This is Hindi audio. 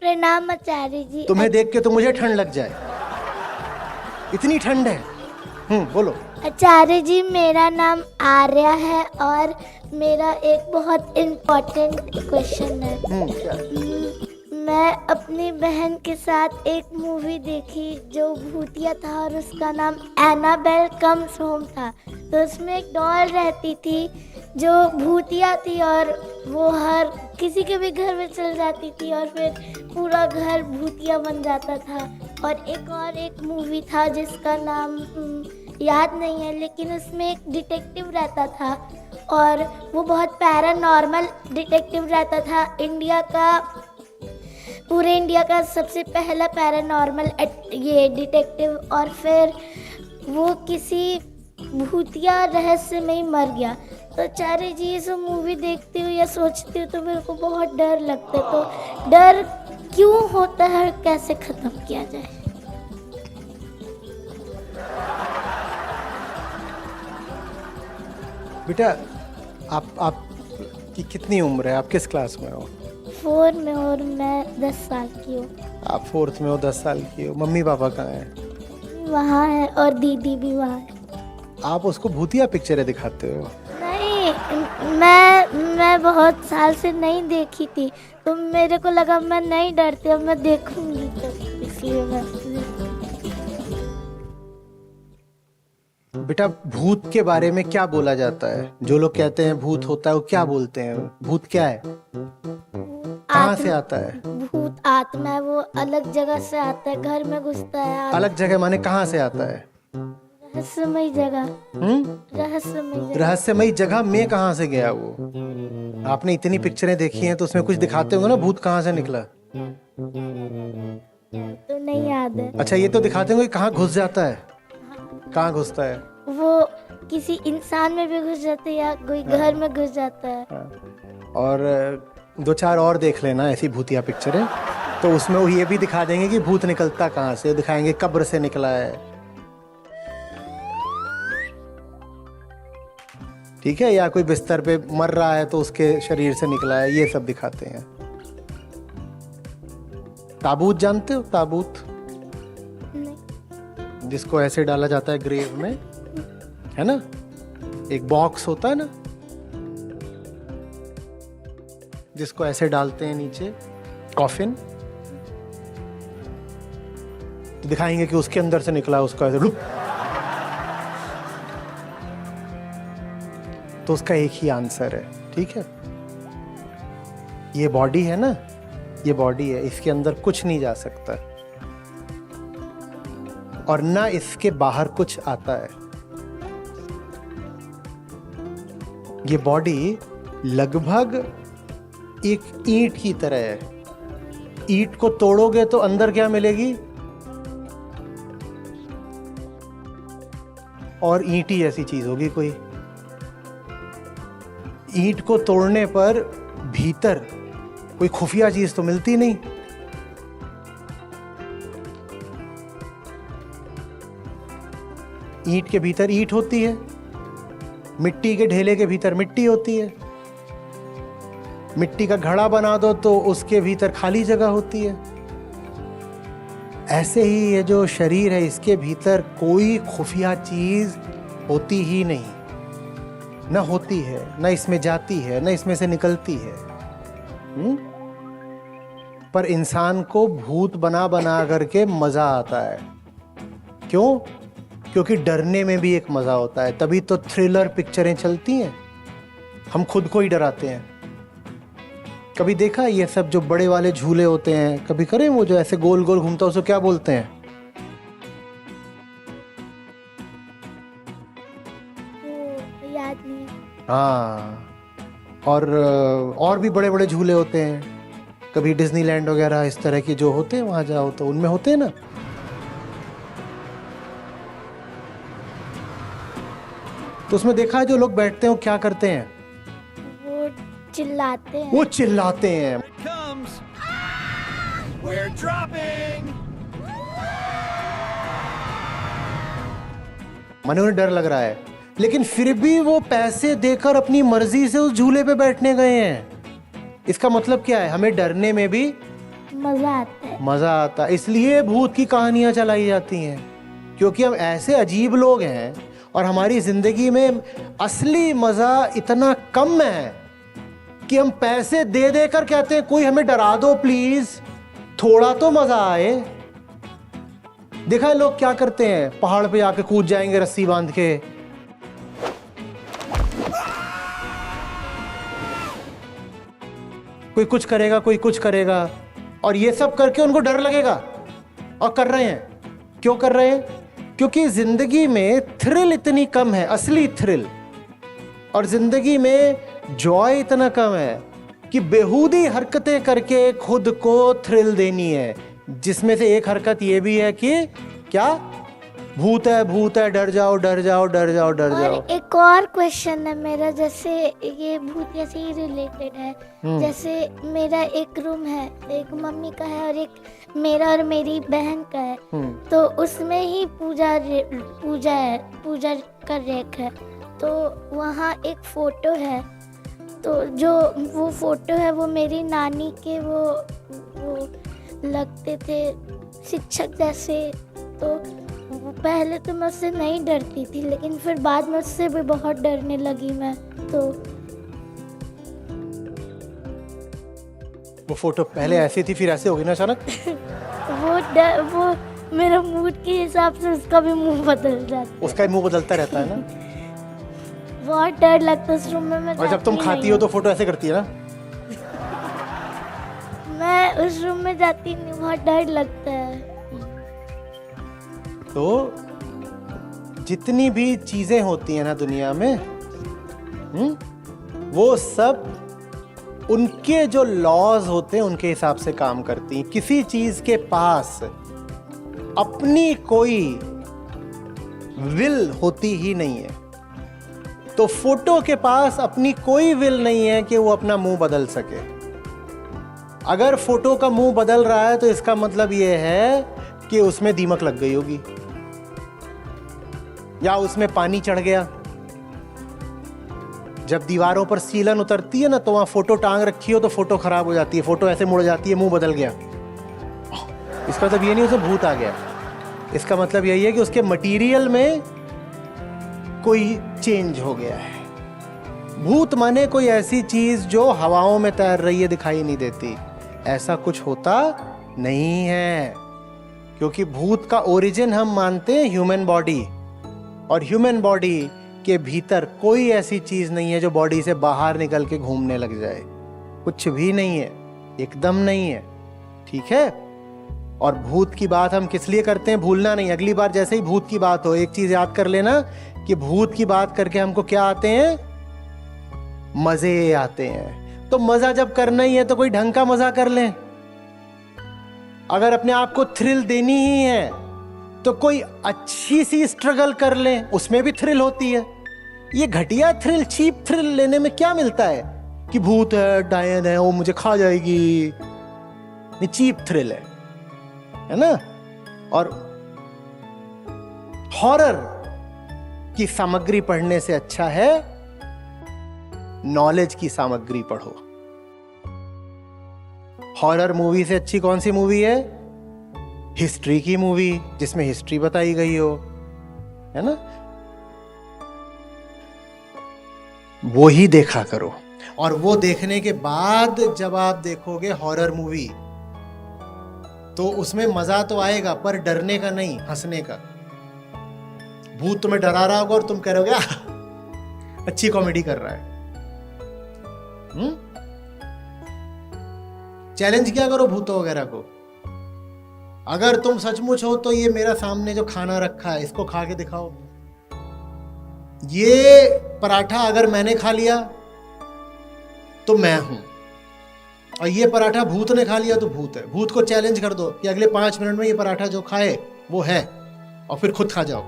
प्रणाम आचार्य जी। तुम्हें देख के तो मुझे ठंड लग जाए, इतनी ठंड है। बोलो। आचार्य जी, मेरा नाम आर्या है और मेरा एक बहुत इम्पोर्टेंट क्वेश्चन है। क्या? मैं अपनी बहन के साथ एक मूवी देखी जो भूतिया था और उसका नाम एनाबेल कम्स होम था। तो उसमें एक डॉल रहती थी जो भूतिया थी और वो हर किसी के भी घर में चल जाती थी और फिर पूरा घर भूतिया बन जाता था। और एक मूवी था जिसका नाम याद नहीं है, लेकिन उसमें एक डिटेक्टिव रहता था और वो बहुत पैरानॉर्मल डिटेक्टिव रहता था। पूरे इंडिया का सबसे पहला पैरानॉर्मल ये डिटेक्टिव। और फिर वो किसी भूतिया रहस्य में ही मर गया। तो आचार्य जी, ये सब मूवी देखती हूँ या सोचती हूँ तो मेरे को बहुत डर लगता है। तो डर क्यों होता है, कैसे खत्म किया जाए? बेटा, आप की कितनी उम्र है? आप किस क्लास में हो? 4 में और मैं 10 साल की हूँ। आप 4th में हो, 10 साल की हो। मम्मी पापा कहाँ हैं? वहाँ है और दीदी भी वहाँ है। आप उसको भूतिया पिक्चरें दिखाते हो? नहीं, मैं बहुत साल से नहीं देखी थी तो मेरे को लगा मैं नहीं डरती, अब मैं देखूंगी तो इसलिए मैं। बेटा, भूत के बारे में क्या बोला जाता है? जो लोग कहते हैं भूत होता है वो क्या बोलते हैं? भूत क्या है? कहाँ से आता है? भूत आत्मा है, वो अलग जगह से आता है, घर में घुसता है। अलग जगह माने कहाँ से आता है? रहस्यमय जगह। रहस्यमय जगह में कहाँ से गया वो? आपने इतनी पिक्चरें देखी हैं तो उसमें कुछ दिखाते होंगे ना, भूत कहाँ से निकला? तो नहीं याद है। अच्छा, ये तो दिखाते होंगे कहाँ घुस जाता है। कहाँ घुसता है? वो किसी इंसान में भी घुस जाता है या कोई घर में घुस जाता है। और 2-4 और देख लेना ऐसी भूतिया पिक्चरें, तो उसमें वो ये भी दिखा देंगे कि भूत निकलता कहाँ से। दिखाएंगे कब्र से निकला है, ठीक है, या कोई बिस्तर पे मर रहा है तो उसके शरीर से निकला है, ये सब दिखाते हैं। ताबूत जानते हो? ताबूत नहीं। जिसको ऐसे डाला जाता है ग्रेव में, है ना? एक बॉक्स होता है ना जिसको ऐसे डालते हैं नीचे, कॉफिन। तो दिखाएंगे कि उसके अंदर से निकला, उसका ऐसे लुप। तो उसका एक ही आंसर है, ठीक है? ये बॉडी है ना, ये बॉडी है, इसके अंदर कुछ नहीं जा सकता और ना इसके बाहर कुछ आता है। ये बॉडी लगभग एक ईंट की तरह है। ईंट को तोड़ोगे तो अंदर क्या मिलेगी? और ईंट ही ऐसी चीज होगी कोई। ईंट को तोड़ने पर भीतर कोई खुफिया चीज तो मिलती नहीं। ईंट के भीतर ईंट होती है, मिट्टी के ढेले के भीतर मिट्टी होती है। मिट्टी का घड़ा बना दो तो उसके भीतर खाली जगह होती है। ऐसे ही ये जो शरीर है, इसके भीतर कोई खुफिया चीज होती ही नहीं, न होती है, न इसमें जाती है, न इसमें से निकलती है। पर इंसान को भूत बना बना करके मजा आता है। क्यों? क्योंकि डरने में भी एक मजा होता है, तभी तो थ्रिलर पिक्चरें चलती हैं। हम खुद को ही डराते हैं। कभी देखा ये सब जो बड़े वाले झूले होते हैं, कभी करें वो जो ऐसे गोल गोल घूमता है, उसको क्या बोलते हैं? याद नहीं। हाँ, और भी बड़े बड़े झूले होते हैं। कभी डिज्नीलैंड वगैरह इस तरह के जो होते हैं, वहां जाओ तो उनमें होते हैं ना। तो उसमें देखा है जो लोग बैठते हैं वो क्या करते हैं? वो चिल्लाते हैं। वो चिल्लाते हैं। मने उन्हें डर लग रहा है, लेकिन फिर भी वो पैसे देकर अपनी मर्जी से उस झूले पे बैठने गए हैं। इसका मतलब क्या है? हमें डरने में भी मजा आता है। मजा आता है, इसलिए भूत की कहानियां चलाई जाती हैं, क्योंकि हम ऐसे अजीब लोग हैं और हमारी जिंदगी में असली मजा इतना कम है कि हम पैसे दे देकर कहते हैं कोई हमें डरा दो प्लीज, थोड़ा तो मजा आए। देखा है लोग क्या करते हैं, पहाड़ पे आके कूद जाएंगे रस्सी बांध के, कोई कुछ करेगा कोई कुछ करेगा, और ये सब करके उनको डर लगेगा, और कर रहे हैं। क्यों कर रहे हैं? क्योंकि जिंदगी में थ्रिल इतनी कम है, असली थ्रिल, और जिंदगी में जॉय इतना कम है कि बेहूदी हरकतें करके खुद को थ्रिल देनी है, जिसमें से एक हरकत ये भी है कि क्या, भूत है, डर जाओ डर जाओ डर जाओ डर जाओ। और एक और क्वेश्चन है मेरा, जैसे ये भूतिया से ही रिलेटेड है। जैसे मेरा एक रूम है, एक मम्मी का है और एक मेरा और मेरी बहन का है, तो उसमें ही पूजा का रैक है, तो वहाँ एक फोटो है, तो जो वो फोटो है वो मेरी नानी के वो लगते थे शिक्षक जैसे। तो पहले तो मैं उससे नहीं डरती थी, लेकिन फिर बाद में उससे भी बहुत डरने लगी मैं। तो वो फोटो पहले ऐसी थी फिर ऐसे हो गई ना अचानक? वो मेरा मूड के हिसाब से उसका भी मुंह बदल जाता है। उसका मुंह बदलता रहता है ना। बहुत डर लगता है उस रूम में। मैं और जब तुम खाती हो तो फोटो ऐसे करती है ना। मैं उस रूम में जाती नहीं, बहुत डर लगता है। तो जितनी भी चीजें होती हैं ना दुनिया में, वो सब उनके जो लॉज होते हैं उनके हिसाब से काम करती हैं। किसी चीज के पास अपनी कोई विल होती ही नहीं है, तो फोटो के पास अपनी कोई विल नहीं है कि वो अपना मुंह बदल सके। अगर फोटो का मुंह बदल रहा है तो इसका मतलब ये है कि उसमें दीमक लग गई होगी, या उसमें पानी चढ़ गया। जब दीवारों पर सीलन उतरती है ना, तो वहां फोटो टांग रखी हो तो फोटो खराब हो जाती है, फोटो ऐसे मुड़ जाती है, मुंह बदल गया। इसका मतलब ये नहीं उसे भूत आ गया, इसका मतलब यही है कि उसके मटेरियल में कोई चेंज हो गया है। भूत माने कोई ऐसी चीज जो हवाओं में तैर रही है, दिखाई नहीं देती, ऐसा कुछ होता नहीं है। क्योंकि भूत का ओरिजिन हम मानते हैं ह्यूमन बॉडी, और ह्यूमन बॉडी के भीतर कोई ऐसी चीज नहीं है जो बॉडी से बाहर निकल के घूमने लग जाए। कुछ भी नहीं है, एकदम नहीं है, ठीक है। और भूत की बात हम किस लिए करते हैं, भूलना नहीं। अगली बार जैसे ही भूत की बात हो, एक चीज याद कर लेना कि भूत की बात करके हमको क्या आते हैं, मजे आते हैं। तो मजा जब करना ही है तो कोई ढंग का मजा कर लें। अगर अपने आप को थ्रिल देनी ही है तो कोई अच्छी सी स्ट्रगल कर लें, उसमें भी थ्रिल होती है। ये घटिया थ्रिल, चीप थ्रिल लेने में क्या मिलता है कि भूत है, डायन है, वो मुझे खा जाएगी। ये चीप थ्रिल है ना। और हॉरर की सामग्री पढ़ने से अच्छा है नॉलेज की सामग्री पढ़ो। हॉरर मूवी से अच्छी कौन सी मूवी है? हिस्ट्री की मूवी, जिसमें हिस्ट्री बताई गई हो, है ना, वो ही देखा करो। और वो देखने के बाद जब आप देखोगे हॉरर मूवी, तो उसमें मजा तो आएगा, पर डरने का नहीं, हंसने का। भूत तुम्हें डरा रहा होगा और तुम कह रहे हो अच्छी कॉमेडी कर रहा है। चैलेंज क्या करो भूतों वगैरह को। अगर तुम सचमुच हो तो ये मेरा सामने जो खाना रखा है, इसको खा के दिखाओ। ये पराठा अगर मैंने खा लिया तो मैं हूं, और ये पराठा भूत ने खा लिया तो भूत है। भूत को चैलेंज कर दो कि अगले 5 मिनट में ये पराठा जो खाए वो है, और फिर खुद खा जाओ।